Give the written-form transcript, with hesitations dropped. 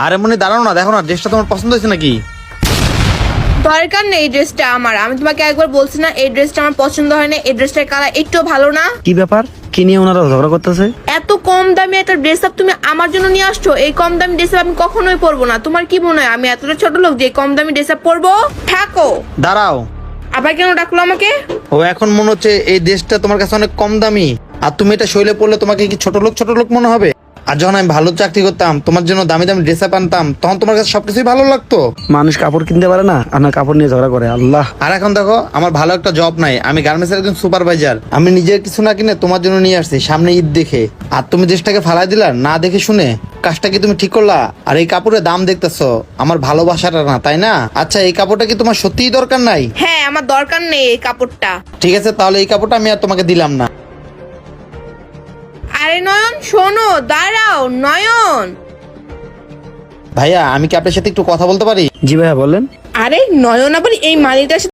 আরে মনে দাঁড়াও না, দেখো না ড্রেসটা তোমার পছন্দ হয়েছে নাকি? দরকার নেই, এই ড্রেসটা আমার। আমি তোমাকে একবার বলছি না এই ড্রেসটা আমার পছন্দ হয় না, এই ড্রেসটার কালার একটু ভালো না। কি ব্যাপার, কি নিয়ে ওনারা ঝগড়া করতেছে? এত কম দামি একটা ড্রেস আপ তুমি আমার জন্য নিয়ে আসছো? এই কম দামি ড্রেস আপ আমি কখনোই পরবো না। তোমার কি মনে হয় আমি এতটা ছোট লোক যে কম দামি ড্রেস আপ পরবো? থাকো। দাঁড়াও, আবার কেন ডাকলো আমাকে? ও এখন মনে হচ্ছে এই ড্রেসটা তোমার কাছে অনেক কম দামি, আর তুমি এটা শৈলে পড়লে তোমাকে কি ছোট লোক মনে হবে? আর যখন আমি ভালো চাকরি করতাম, তোমার জন্য দামি দামি ড্রেস আপ আনতাম, তখন তোমার কাছে সবকিছুই ভালো লাগতো। মানুষ কাপড় কিনতে পারে না আর না কাপড় নিয়ে ঝগড়া করে, আল্লাহ। আর এখন দেখো আমার ভালো একটা জব নাই, আমি গার্মেন্টসের একজন সুপারভাইজার। আমি নিজের কিছু না কিনে তোমার জন্য নিয়ে আসছি সামনে ঈদ দেখে, আর তুমি ড্রেসটাকে ফালাই দিলা না দেখে শুনে। কাজটা কি তুমি ঠিক করলা? আর এই কাপড়ের দাম দেখতেছো, আমার ভালোবাসাটা না, তাই না? আচ্ছা এই কাপড়টা কি তোমার সত্যিই দরকার নাই? হ্যাঁ, আমার দরকার নেই এই কাপড়টা। ঠিক আছে, তাহলে এই কাপড়টা আমি আর তোমাকে দিলাম না। আরে নয়ন শোনো, দাঁড়াও নয়ন। ভাইয়া আমি কি আপনার সাথে একটু কথা বলতে পারি? জি ভাইয়া বলেন। আরে নয়ন আবার এই মানিটার